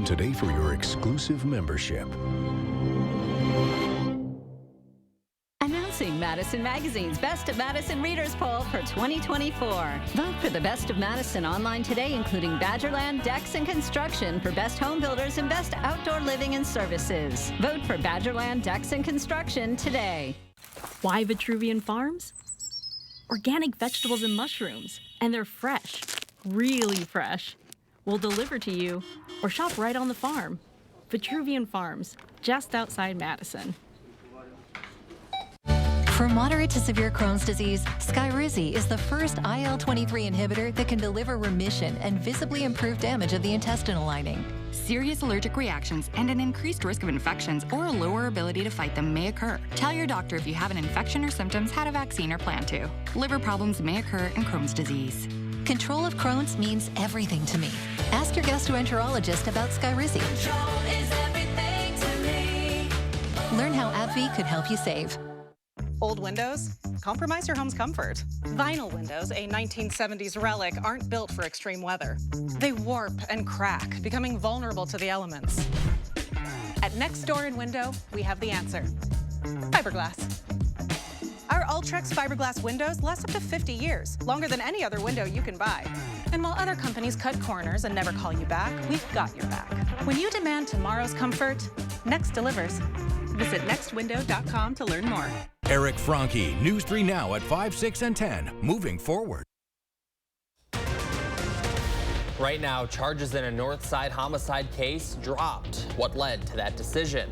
today for your exclusive membership. Announcing Madison Magazine's Best of Madison Readers Poll for 2024. Vote for the Best of Madison online today, including Badgerland, Decks and Construction for Best Home Builders and Best Outdoor Living and Services. Vote for Badgerland, Decks and Construction today. Why Vitruvian Farms? Organic vegetables and mushrooms, and they're fresh, really fresh. We'll deliver to you or shop right on the farm. Vitruvian Farms, just outside Madison. For moderate to severe Crohn's disease, Skyrizi is the first IL-23 inhibitor that can deliver remission and visibly improve damage of the intestinal lining. Serious allergic reactions and an increased risk of infections or a lower ability to fight them may occur. Tell your doctor if you have an infection or symptoms, had a vaccine, or plan to. Liver problems may occur in Crohn's disease. Control of Crohn's means everything to me. Ask your gastroenterologist about Skyrizi. Control is everything to me. Learn how AbbVie could help you save. Old windows? Compromise your home's comfort. Vinyl windows, a 1970s relic, aren't built for extreme weather. They warp and crack, becoming vulnerable to the elements. At Next Door in Window, we have the answer. Fiberglass. Our Ultrex fiberglass windows last up to 50 years, longer than any other window you can buy. And while other companies cut corners and never call you back, we've got your back. When you demand tomorrow's comfort, Next delivers. Visit nextwindow.com to learn more. Eric Franke, News 3 Now at 5, 6, and 10. Moving forward. Right now, charges in a Northside homicide case dropped. What led to that decision?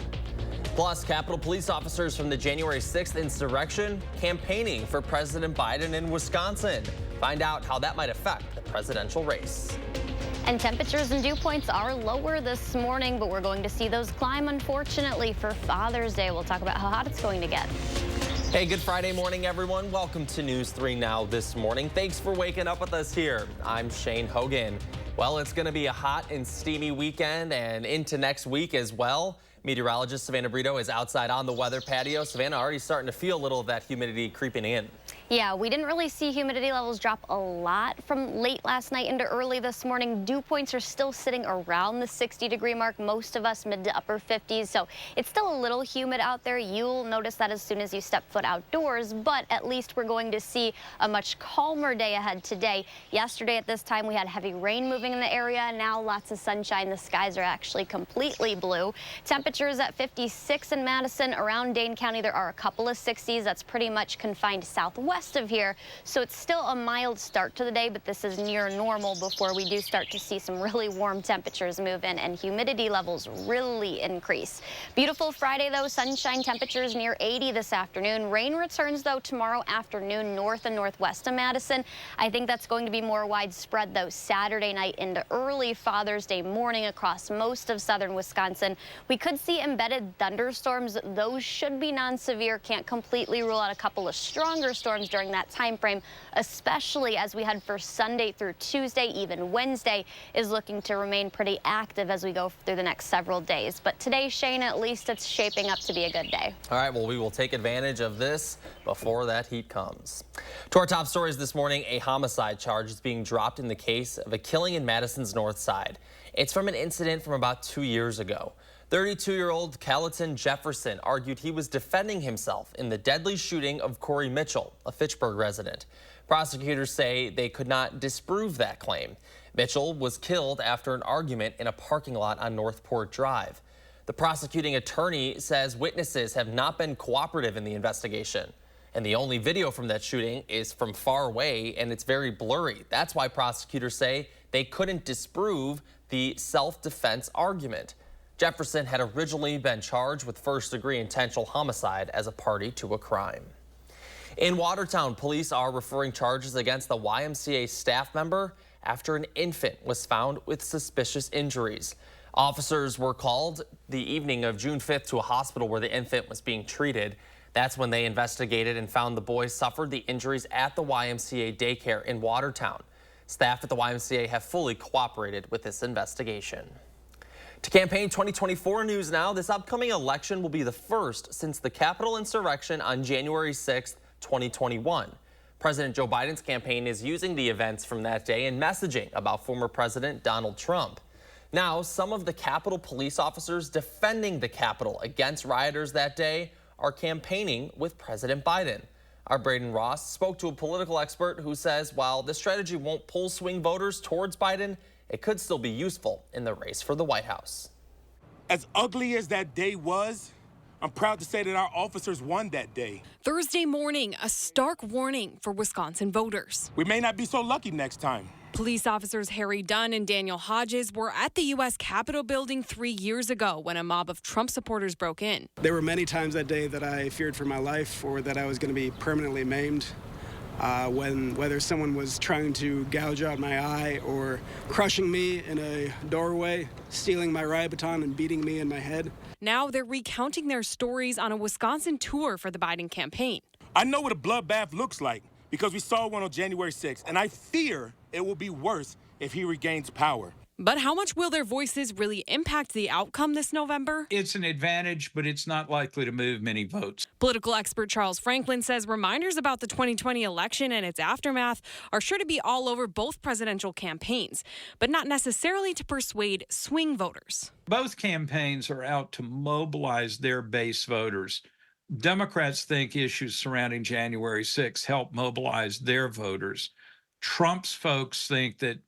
Plus, Capitol Police officers from the January 6th insurrection campaigning for President Biden in Wisconsin. Find out how that might affect the presidential race. And temperatures and dew points are lower this morning, but we're going to see those climb, unfortunately, for Father's Day. We'll talk about how hot it's going to get. Hey, good Friday morning, everyone. Welcome to News 3 Now this morning. Thanks for waking up with us here. I'm Shane Hogan. Well, it's going to be a hot and steamy weekend and into next week as well. Meteorologist Savannah Brito is outside on the weather patio. Savannah, already starting to feel a little of that humidity creeping in. Yeah, we didn't really see humidity levels drop a lot from late last night into early this morning. Dew points are still sitting around the 60-degree mark, most of us mid to upper 50s, so it's still a little humid out there. You'll notice that as soon as you step foot outdoors, but at least we're going to see a much calmer day ahead today. Yesterday at this time, we had heavy rain moving in the area. Now lots of sunshine. The skies are actually completely blue. Temperatures at 56 in Madison. Around Dane County, there are a couple of 60s. That's pretty much confined southwest of here, so it's still a mild start to the day, but this is near normal before we do start to see some really warm temperatures move in and humidity levels really increase. Beautiful Friday though, sunshine, temperatures near 80 this afternoon. Rain returns though tomorrow afternoon north and northwest of Madison. I think that's going to be more widespread though Saturday night into early Father's Day morning across most of southern Wisconsin. We could see embedded thunderstorms. Those should be non-severe. Can't completely rule out a couple of stronger storms during that time frame, especially as we head for Sunday through Tuesday. Even Wednesday is looking to remain pretty active as we go through the next several days. But today, Shane, at least it's shaping up to be a good day. All right, well, we will take advantage of this before that heat comes. To our top stories this morning, a homicide charge is being dropped in the case of a killing in Madison's North Side. It's from an incident from about 2 years ago. 32-year-old Callaton Jefferson argued he was defending himself in the deadly shooting of Corey Mitchell, a Fitchburg resident. Prosecutors say they could not disprove that claim. Mitchell was killed after an argument in a parking lot on Northport Drive. The prosecuting attorney says witnesses have not been cooperative in the investigation. And the only video from that shooting is from far away, and it's very blurry. That's why prosecutors say they couldn't disprove the self-defense argument. Jefferson had originally been charged with first-degree intentional homicide as a party to a crime. In Watertown, police are referring charges against the YMCA staff member after an infant was found with suspicious injuries. Officers were called the evening of June 5th to a hospital where the infant was being treated. That's when they investigated and found the boy suffered the injuries at the YMCA daycare in Watertown. Staff at the YMCA have fully cooperated with this investigation. To campaign 2024 news now, this upcoming election will be the first since the Capitol insurrection on January 6th, 2021. President Joe Biden's campaign is using the events from that day and messaging about former President Donald Trump. Now, some of the Capitol police officers defending the Capitol against rioters that day are campaigning with President Biden. Our Braden Ross spoke to a political expert who says while this strategy won't pull swing voters towards Biden, it could still be useful in the race for the White House. As ugly as that day was, I'm proud to say that our officers won that day. Thursday morning, a stark warning for Wisconsin voters. We may not be so lucky next time. Police officers Harry Dunn and Daniel Hodges were at the U.S. Capitol building 3 years ago when a mob of Trump supporters broke in. There were many times that day that I feared for my life or that I was going to be permanently maimed. Whether someone was trying to gouge out my eye or crushing me in a doorway, stealing my riot baton and beating me in my head. Now they're recounting their stories on a Wisconsin tour for the Biden campaign. I know what a bloodbath looks like because we saw one on January 6th, and I fear it will be worse if he regains power. But how much will their voices really impact the outcome this November? It's an advantage, but it's not likely to move many votes. Political expert Charles Franklin says reminders about the 2020 election and its aftermath are sure to be all over both presidential campaigns, but not necessarily to persuade swing voters. Both campaigns are out to mobilize their base voters. Democrats think issues surrounding January 6th help mobilize their voters. Trump's folks think that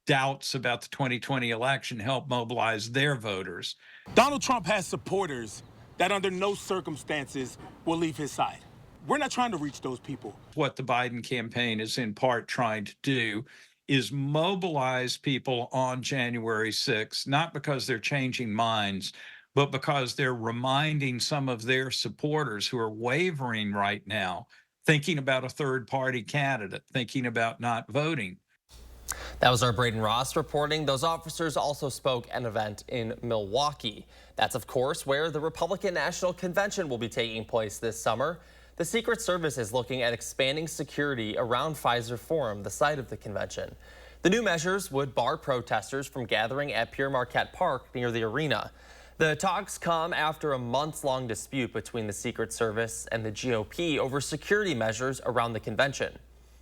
doubts about the 2020 election help mobilize their voters. Donald Trump has supporters that under no circumstances will leave his side. We're not trying to reach those people. What the Biden campaign is in part trying to do is mobilize people on January 6th, not because they're changing minds, but because they're reminding some of their supporters who are wavering right now, thinking about a third-party candidate, thinking about not voting. That was our Braden Ross reporting. Those officers also spoke at an event in Milwaukee. That's, of course, where the Republican National Convention will be taking place this summer. The Secret Service is looking at expanding security around Pfizer Forum, the site of the convention. The new measures would bar protesters from gathering at Pure Marquette Park near the arena. The talks come after a months-long dispute between the Secret Service and the GOP over security measures around the convention.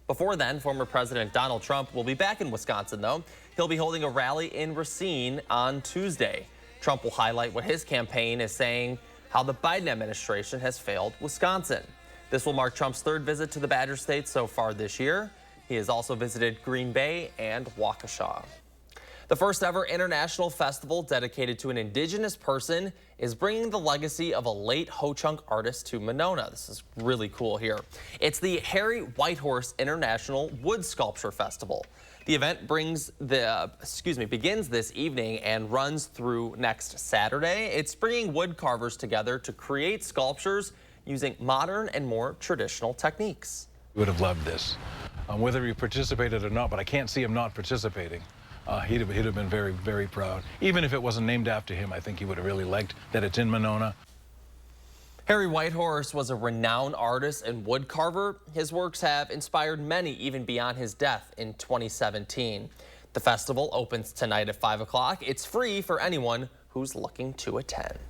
Before then, former President Donald Trump will be back in Wisconsin, though. He'll be holding a rally in Racine on Tuesday. Trump will highlight what his campaign is saying, how the Biden administration has failed Wisconsin. This will mark Trump's third visit to the Badger State so far this year. He has also visited Green Bay and Waukesha. The first ever international festival dedicated to an indigenous person is bringing the legacy of a late Ho-Chunk artist to Monona. This is really cool here. It's the Harry Whitehorse International Wood Sculpture Festival. The event begins this evening and runs through next Saturday. It's bringing wood carvers together to create sculptures using modern and more traditional techniques. We would have loved this, whether he participated or not, but I can't see him not participating. He'd have been very, very proud. Even if it wasn't named after him, I think he would have really liked that it's in Monona. Harry Whitehorse was a renowned artist and wood carver. His works have inspired many even beyond his death in 2017. The festival opens tonight at 5 o'clock. It's free for anyone who's looking to attend.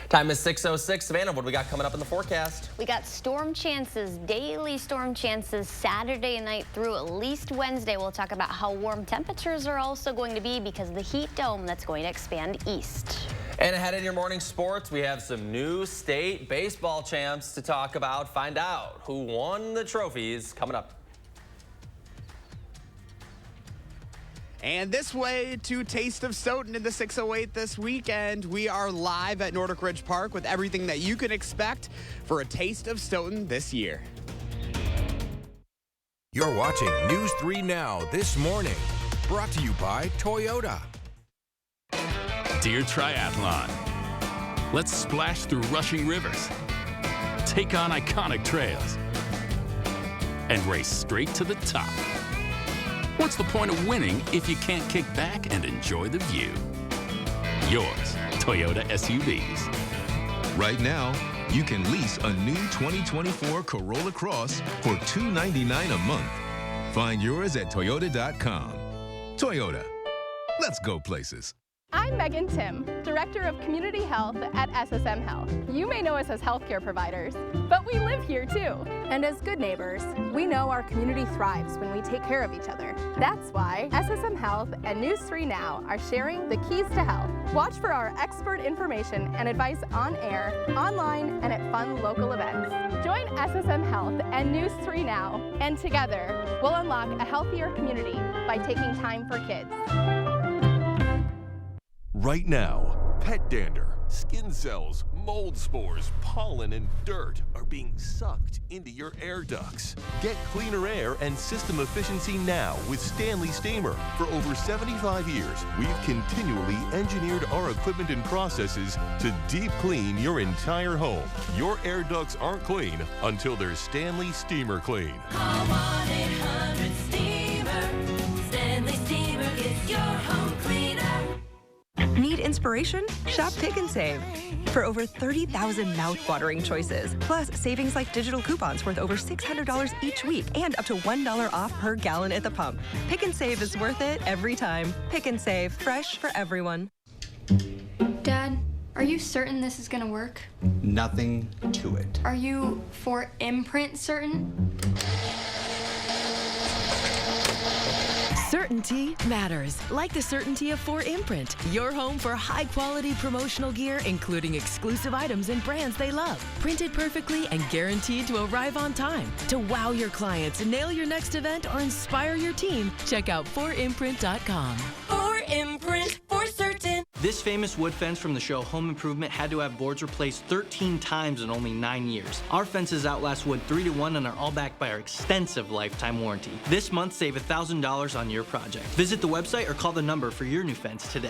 Time is 6:06. Savannah, what do we got coming up in the forecast? We got storm chances, daily storm chances Saturday night through at least Wednesday. We'll talk about how warm temperatures are also going to be because of the heat dome that's going to expand east. And ahead in your morning sports, we have some new state baseball champs to talk about. Find out who won the trophies coming up. And this way to Taste of Stoughton in the 608 this weekend. We are live at Nordic Ridge Park with everything that you can expect for a Taste of Stoughton this year. You're watching News 3 Now this morning. Brought to you by Toyota. Dear Triathlon, let's splash through rushing rivers, take on iconic trails, and race straight to the top. What's the point of winning if you can't kick back and enjoy the view? Yours, Toyota SUVs. Right now, you can lease a new 2024 Corolla Cross for $299 a month. Find yours at Toyota.com. Toyota, let's go places. I'm Megan Tim, Director of Community Health at SSM Health. You may know us as healthcare providers, but we live here too. And as good neighbors, we know our community thrives when we take care of each other. That's why SSM Health and News 3 Now are sharing the keys to health. Watch for our expert information and advice on air, online, and at fun local events. Join SSM Health and News 3 Now, and together, we'll unlock a healthier community by taking time for kids. Right now, pet dander, skin cells, mold spores, pollen, and dirt are being sucked into your air ducts. Get cleaner air and system efficiency now with Stanley Steamer. For over 75 years, we've continually engineered our equipment and processes to deep clean your entire home. Your air ducts aren't clean until they're Stanley Steamer clean. Call 1-800-STEAMER. Stanley Steamer gets your home cleaner. Need inspiration? Shop Pick and Save. For over 30,000 mouth-watering choices, plus savings like digital coupons worth over $600 each week and up to $1 off per gallon at the pump. Pick and Save is worth it every time. Pick and Save, fresh for everyone. Dad, are you certain this is gonna work? Nothing to it. Are you for imprint certain? Certainty matters, like the certainty of 4imprint, your home for high-quality promotional gear, including exclusive items and brands they love. Printed perfectly and guaranteed to arrive on time. To wow your clients, nail your next event, or inspire your team, check out 4imprint.com. 4imprint, for certain. This famous wood fence from the show Home Improvement had to have boards replaced 13 times in only 9 years. Our fences outlast wood 3 to 1 and are all backed by our extensive lifetime warranty. This month, save $1,000 on your project. Visit the website or call the number for your new fence today.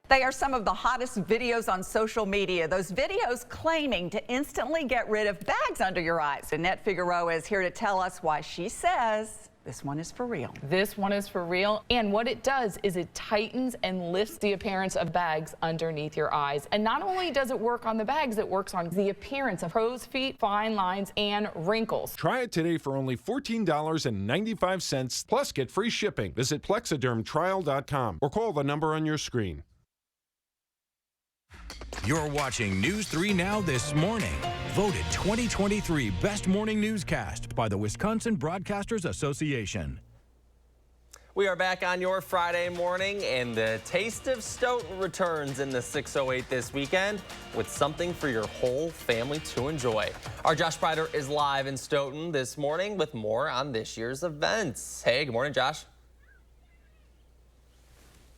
They are some of the hottest videos on social media. Those videos claiming to instantly get rid of bags under your eyes. Annette Figueroa is here to tell us why she says this one is for real. This one is for real, and what it does is it tightens and lifts the appearance of bags underneath your eyes. And not only does it work on the bags, it works on the appearance of crow's feet, fine lines, and wrinkles. Try it today for only $14.95, plus get free shipping. Visit plexidermtrial.com or call the number on your screen. You're watching News 3 Now this morning. Voted 2023 Best Morning Newscast by the Wisconsin Broadcasters Association. We are back on your Friday morning, and the Taste of Stoughton returns in the 608 this weekend with something for your whole family to enjoy. Our Josh Prider is live in Stoughton this morning with more on this year's events. Hey, good morning, Josh.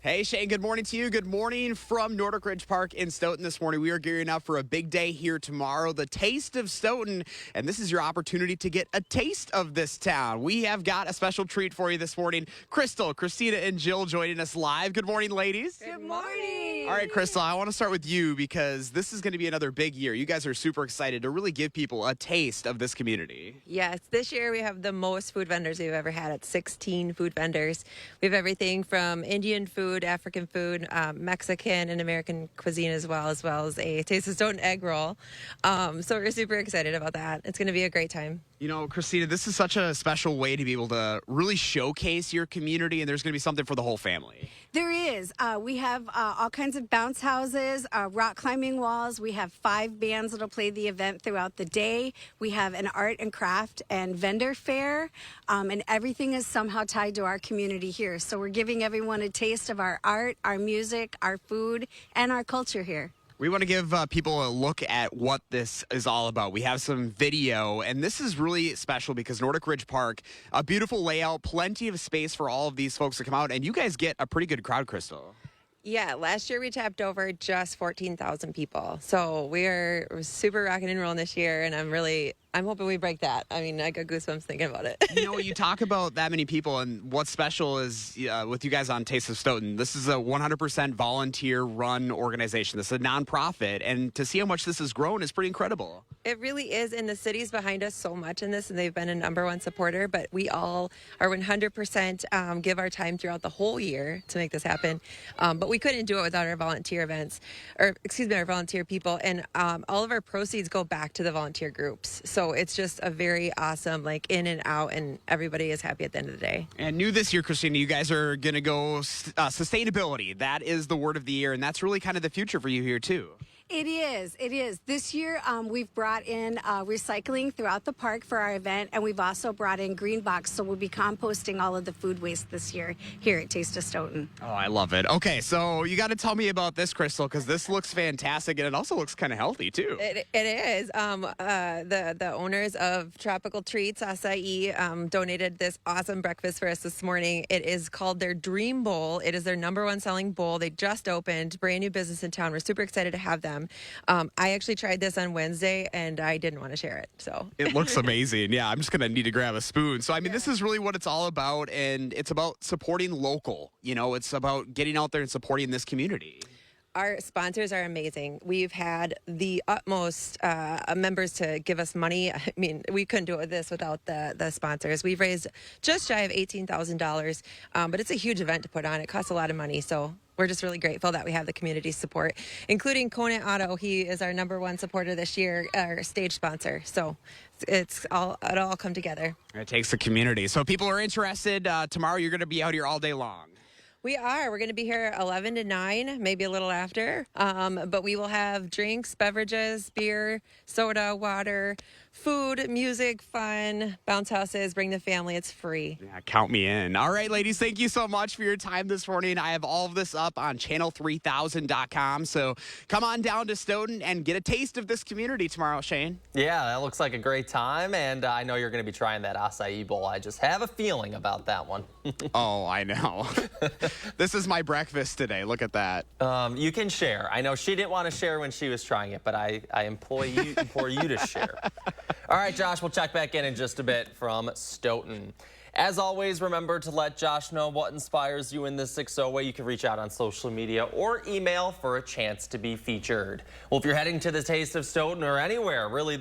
Hey, Shane, good morning to you. Good morning from Nordic Ridge Park in Stoughton this morning. We are gearing up for a big day here tomorrow, the Taste of Stoughton, and this is your opportunity to get a taste of this town. We have got a special treat for you this morning. Crystal, Christina, and Jill joining us live. Good morning, ladies. Good morning. All right, Crystal, I want to start with you because this is going to be another big year. You guys are super excited to really give people a taste of this community. Yes, this year we have the most food vendors we've ever had at 16 food vendors. We have everything from Indian food, African food, Mexican and American cuisine as well as a Taste of Stoughton egg roll. So we're super excited about that. It's going to be a great time. You know, Christina, this is such a special way to be able to really showcase your community, and there's going to be something for the whole family. There is. We have all kinds of bounce houses, rock climbing walls. We have 5 bands that'll play the event throughout the day. We have an art and craft and vendor fair, and everything is somehow tied to our community here. So we're giving everyone a taste of our art, our music, our food, and our culture here. We want to give people a look at what this is all about. We have some video, and this is really special because Nordic Ridge Park, a beautiful layout, plenty of space for all of these folks to come out, and you guys get a pretty good crowd, Crystal. Yeah, last year we tapped over just 14,000 people. So we're super rocking and rolling this year, and I'm hoping we break that. I mean, I got goosebumps thinking about it. You know, you talk about that many people, and what's special is with you guys on Taste of Stoughton, this is a 100% volunteer-run organization. This is a nonprofit, and to see how much this has grown is pretty incredible. It really is, and the city's behind us so much in this, and they've been a #1 supporter, but we all are 100% give our time throughout the whole year to make this happen. But we couldn't do it without our volunteer events, or excuse me, our volunteer people. And all of our proceeds go back to the volunteer groups. So it's just a very awesome, like, in and out, and everybody is happy at the end of the day. And new this year, Christina, you guys are going to go sustainability. That is the word of the year, and that's really kind of the future for you here, too. It is. It is. This year, we've brought in recycling throughout the park for our event, and we've also brought in green box, so we'll be composting all of the food waste this year here at Taste of Stoughton. Oh, I love it. Okay, so you got to tell me about this, Crystal, because this looks fantastic, and it also looks kind of healthy, too. It is. The owners of Tropical Treats, Acai, donated this awesome breakfast for us this morning. It is called their Dream Bowl. It is their #1 selling bowl. They just opened, brand new business in town. We're super excited to have them. I actually tried this on Wednesday, and I didn't want to share it. So it looks amazing. Yeah, I'm just going to need to grab a spoon. So, I mean, this is really what it's all about, and it's about supporting local. You know, it's about getting out there and supporting this community. Our sponsors are amazing. We've had the utmost members to give us money. I mean, we couldn't do this without the sponsors. We've raised just shy of $18,000, but it's a huge event to put on. It costs a lot of money, so we're just really grateful that we have the community support, including Conant Auto. He is our #1 supporter this year, our stage sponsor. So it'll all come together. It takes the community. So if people are interested, tomorrow you're going to be out here all day long. We are. We're going to be here 11 to 9, maybe a little after. But we will have drinks, beverages, beer, soda, water, food, music, fun, bounce houses, bring the family. It's free. Yeah, count me in. All right, ladies, thank you so much for your time this morning. I have all of this up on channel3000.com. So come on down to Stoughton and get a taste of this community tomorrow, Shane. Yeah, that looks like a great time. And I know you're going to be trying that acai bowl. I just have a feeling about that one. Oh, I know. This is my breakfast today. Look at that. You can share. I know she didn't want to share when she was trying it, but I implore you to share. All right, Josh, we'll check back in just a bit from Stoughton. As always, remember to let Josh know what inspires you in this 6-0 way. You can reach out on social media or email for a chance to be featured. Well, if you're heading to the Taste of Stoughton or anywhere, really,